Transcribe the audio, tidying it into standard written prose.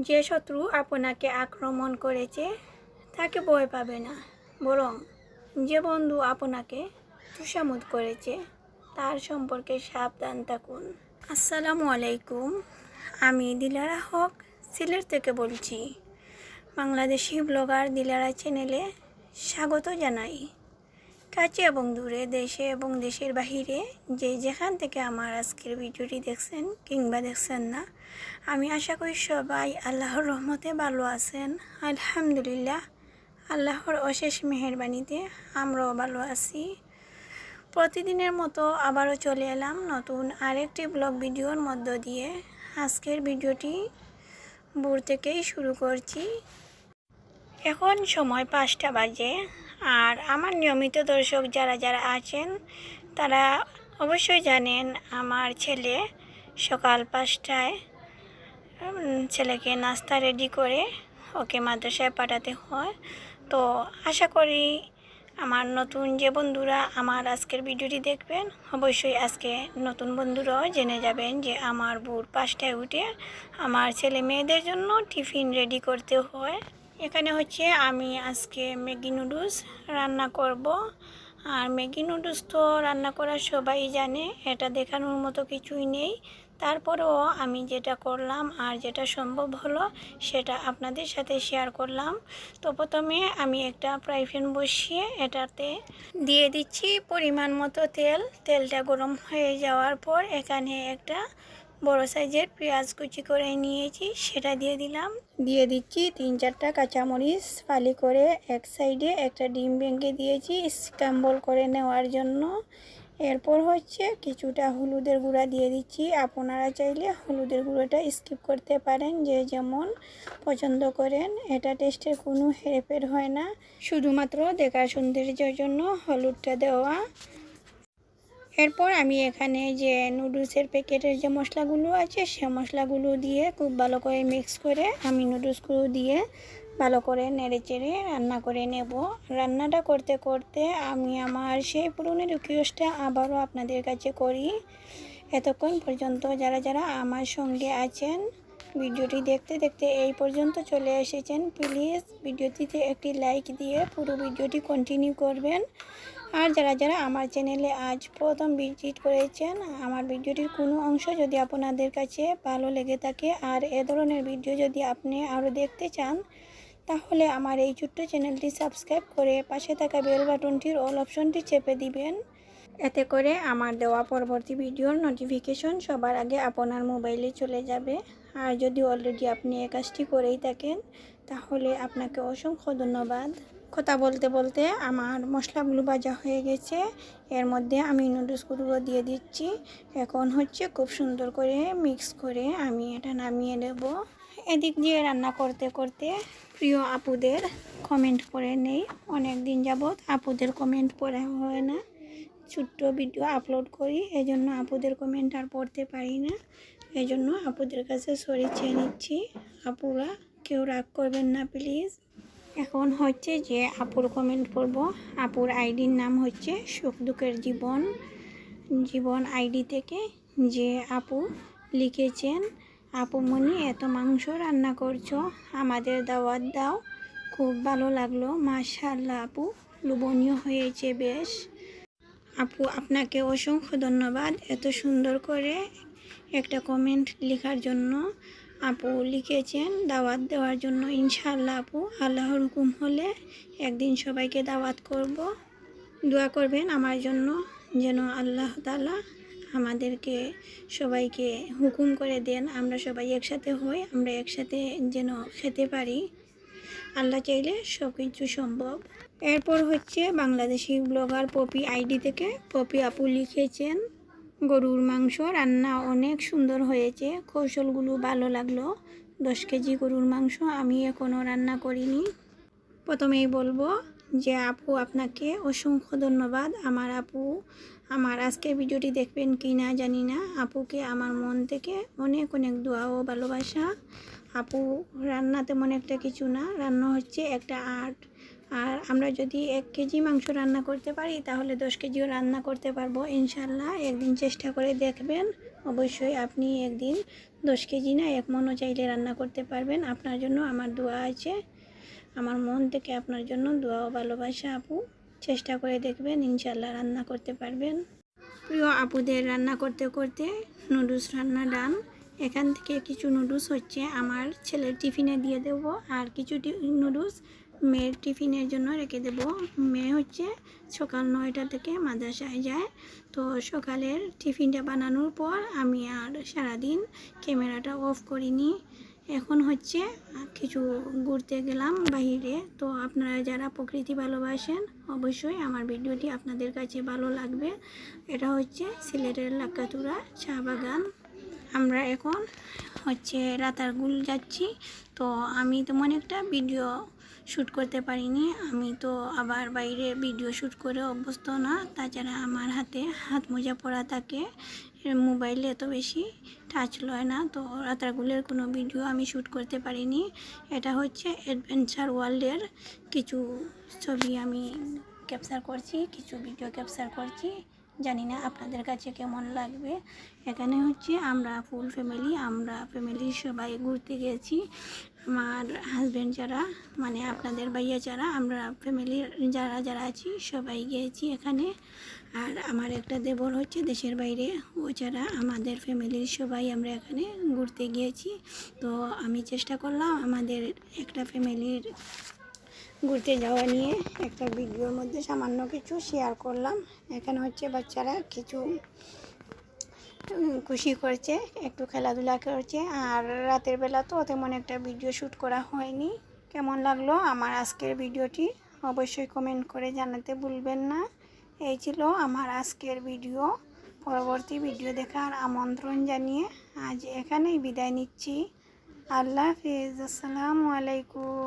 যে শত্রু আপনাকে আক্রমণ করেছে তাকে ভয় পাবে না, বরং যে বন্ধু আপনাকে তোষামোদ করেছে তার সম্পর্কে সাবধান থাকুন। আসসালামু আলাইকুম, আমি দিলারা হক সিলেট থেকে বলছি। বাংলাদেশি ব্লগার দিলারা চ্যানেলে স্বাগত জানাই। কাছে এবং দূরে, দেশে এবং দেশের বাহিরে যে যেখান থেকে আমার আজকের ভিডিওটি দেখছেন কিংবা দেখছেন না, আমি আশা করি সবাই আল্লাহর রহমতে ভালো আছেন। আলহামদুলিল্লাহ, আল্লাহর অশেষ মেহেরবানিতে আমরাও ভালো আছি। প্রতিদিনের মতো আবারও চলে এলাম নতুন আরেকটি ব্লগ ভিডিওর মধ্য দিয়ে। আজকের ভিডিওটি ভোর থেকেই শুরু করছি। এখন সময় 5টা বাজে। আর আমার নিয়মিত দর্শক যারা যারা আছেন তারা অবশ্যই জানেন আমার ছেলে সকাল 5টায় ছেলেকে নাস্তা রেডি করে ওকে মাদ্রাসায় পাঠাতে হয়। তো আশা করি আমার নতুন যে বন্ধুরা আমার আজকের ভিডিওটি দেখবেন, অবশ্যই আজকে নতুন বন্ধুরাও জেনে যাবেন যে আমার ভোর 5টায় উঠে আমার ছেলে মেয়েদের জন্য টিফিন রেডি করতে হয়। এখানে হচ্ছে আমি আজকে ম্যাগি নুডলস রান্না করব। আর ম্যাগি নুডলস তো রান্না করা সবাই জানে, এটা দেখানোর মতো কিছুই নেই। তারপরেও আমি যেটা করলাম আর যেটা সম্ভব হলো সেটা আপনাদের সাথে শেয়ার করলাম। তো প্রথমে আমি একটা ফ্রাই প্যান বসিয়ে এটাতে দিয়ে দিচ্ছি পরিমাণ মতো তেল। তেলটা গরম হয়ে যাওয়ার পর এখানে একটা বড় সাইজের পেঁয়াজ কুচি করে নিয়েছি, সেটা দিয়ে দিলাম। দিয়ে দিচ্ছি 3-4টা কাঁচামরিচ ফালি করে। এক সাইডে একটা ডিম ভেঙে দিয়েছি স্ক্র্যাম্বল করে নেওয়ার জন্য। এরপর হচ্ছে কিছুটা হলুদের গুঁড়া দিয়ে দিচ্ছি। আপনারা চাইলে হলুদের গুঁড়োটা স্কিপ করতে পারেন, যে যেমন পছন্দ করেন। এটা টেস্টের কোনো হেরফের হয় না, শুধুমাত্র দেখার সৌন্দর্যের জন্য হলুদটা দেওয়া। এরপর আমি এখানে যে নুডলসের প্যাকেটের যে মশলাগুলো আছে সে মশলাগুলো দিয়ে খুব ভালো করে মিক্স করে আমি নুডলসগুলো দিয়ে ভালো করে নেড়ে চেড়ে রান্না করে নেব। রান্নাটা করতে করতে আমি আমার সেই পুরনো রিকোয়েস্টটা আবারও আপনাদের কাছে করি। এতক্ষণ পর্যন্ত যারা যারা আমার সঙ্গে আছেন, ভিডিওটি দেখতে দেখতে এই পর্যন্ত চলে এসেছেন, প্লিজ ভিডিওটিতে একটি লাইক দিয়ে পুরো ভিডিওটি কন্টিনিউ করবেন। আর যারা যারা আমার চ্যানেলে আজ প্রথম ভিজিট করেছেন, আমার ভিডিওটির কোনো অংশ যদি আপনাদের কাছে ভালো লেগে থাকে আর এ ধরনের ভিডিও যদি আপনি আরও দেখতে চান, তাহলে আমার এই ছোট্ট চ্যানেলটি সাবস্ক্রাইব করে পাশে থাকা বেল বাটনটির অল অপশনটি চেপে দিবেন। এতে করে আমার দেওয়া পরবর্তী ভিডিওর নোটিফিকেশন সবার আগে আপনার মোবাইলে চলে যাবে। আর যদি অলরেডি আপনি এই কাজটি করেই থাকেন, তাহলে আপনাকে অসংখ্য ধন্যবাদ। কথা বলতে বলতে আমার মশলাগুলো ভাজা হয়ে গেছে। এর মধ্যে আমি নুডলসগুলো দিয়ে দিচ্ছি। এখন হচ্ছে খুব সুন্দর করে মিক্স করে আমি এটা নামিয়ে নেব। এদিক দিয়ে রান্না করতে করতে প্রিয় আপুদের কমেন্ট পড়ে নেই। অনেক দিন যাবৎ আপুদের কমেন্ট পড়া হয় না, ছোট্ট ভিডিও আপলোড করি, এজন্য আপুদের কমেন্ট আর পড়তে পারি না। এজন্য আপুদের কাছে সরি চেয়ে নিচ্ছি। আপুরা কেউ রাগ করবেন না প্লিজ। এখন হচ্ছে যে আপুর কমেন্ট পড়ব। আপুর আইডির নাম হচ্ছে সুখ দুঃখের জীবন। জীবন আইডি থেকে যে আপু লিখেছেন, আপুমণি এত মাংস রান্না করছো, আমাদের দাওয়াত দাও, খুব ভালো লাগলো, মাশাআল্লাহ আপু, লোভনীয় হয়েছে বেশ। আপু আপনাকে অসংখ্য ধন্যবাদ এত সুন্দর করে একটা কমেন্ট লেখার জন্য। আপু লিখেছেন দাওয়াত দেওয়ার জন্য। ইনশাআল্লাহ আপু, আল্লাহর হুকুম হলে একদিন সবাইকে দাওয়াত করব। দোয়া করবেন আমার জন্য, যেন আল্লাহ তাআলা আমাদেরকে সবাইকে হুকুম করে দেন, আমরা সবাই একসাথে হই, আমরা একসাথে যেন খেতে পারি। আল্লাহ চাইলে সব কিছু সম্ভব। এরপর হচ্ছে বাংলাদেশি ব্লগার পপি আইডি থেকে পপি আপু লিখেছেন, গরুর মাংস রান্না অনেক সুন্দর হয়েছে, কৌশলগুলো ভালো লাগলো। 10 কেজি গরুর মাংস আমি এখনও রান্না করিনি। প্রথমেই বলবো যে আপু আপনাকে অসংখ্য ধন্যবাদ। আমার আপু আমার আজকের ভিডিওটি দেখবেন কি না জানি না, আপুকে আমার মন থেকে অনেক অনেক দোয়া ও ভালোবাসা। আপু রান্না তেমন একটা কিছু না, রান্না হচ্ছে একটা আর্ট। আর আমরা যদি 1 কেজি মাংস রান্না করতে পারি, তাহলে 10 কেজিও রান্না করতে পারবো ইনশাল্লাহ। একদিন চেষ্টা করে দেখবেন, অবশ্যই আপনি একদিন 10 কেজি না 1 মনও চাইলে রান্না করতে পারবেন। আপনার জন্য আমার দোয়া আছে, আমার মন থেকে আপনার জন্য দোয়া ও ভালোবাসা আপু। চেষ্টা করে দেখবেন, ইনশাল্লাহ রান্না করতে পারবেন। প্রিয় আপুদের, রান্না করতে করতে নুডলস রান্না ডান। এখান থেকে কিছু নুডলস হচ্ছে আমার ছেলের টিফিনে দিয়ে দেব, আর কিছু নুডলস মেয়ের টিফিনের জন্য রেখে দেব। মেয়ে হচ্ছে সকাল 9টা থেকে মাদ্রাসায় যায়, তো সকালের টিফিনটা বানানোর পর আমি আর সারাদিন ক্যামেরাটা অফ করিনি। এখন হচ্ছে কিছু ঘুরতে গেলাম বাইরে। তো আপনারা যারা প্রকৃতি ভালোবাসেন অবশ্যই আমার ভিডিওটি আপনাদের কাছে ভালো লাগবে। এটা হচ্ছে সিলেটের লাকাতুরা চা বাগান। আমরা এখন হচ্ছে রাতারগুল যাচ্ছি। তো আমি তেমন একটা ভিডিও শ্যুট করতে পারিনি, আমি তো আবার বাইরে ভিডিও শ্যুট করে অভ্যস্ত না। তাছাড়া আমার হাতে হাত মোজা পরা থাকে, মোবাইলে এত বেশি টাচ লয় না, তো রাতারগুলের কোনো ভিডিও আমি শ্যুট করতে পারিনি। এটা হচ্ছে অ্যাডভেঞ্চার ওয়ার্ল্ডের কিছু ছবি আমি ক্যাপচার করছি, কিছু ভিডিও ক্যাপচার করছি। জানি না আপনাদের কাছে কেমন লাগবে। এখানে হচ্ছে আমরা ফুল ফ্যামিলি, আমরা ফ্যামিলির সবাই ঘুরতে গেছি। আমার হাজব্যান্ড যারা, মানে আপনাদের ভাইয়া যারা, আমরা ফ্যামিলির যারা যারা আছি সবাই গিয়েছি এখানে। আর আমার একটা দেবর হচ্ছে দেশের বাইরে, ও ছাড়া আমাদের ফ্যামিলির সবাই আমরা এখানে ঘুরতে গিয়েছি। তো আমি চেষ্টা করলাম আমাদের একটা ফ্যামিলির ঘুরতে যাওয়া নিয়ে একটা ভিডিওর মধ্যে সামান্য কিছু শেয়ার করলাম। এখানে হচ্ছে বাচ্চারা কিছু খুশি করছে, একটু খেলাধুলা করছে। আর রাতের বেলা তো তেমন একটা ভিডিও শ্যুট করা হয়নি। কেমন লাগলো আমার আজকের ভিডিওটি অবশ্যই কমেন্ট করে জানাতে ভুলবেন না। এই ছিল আমার আজকের ভিডিও। পরবর্তী ভিডিও দেখার আমন্ত্রণ জানিয়ে আজ এখানেই বিদায় নিচ্ছি। আল্লাহ হাফেজ, আসসালামু আলাইকুম।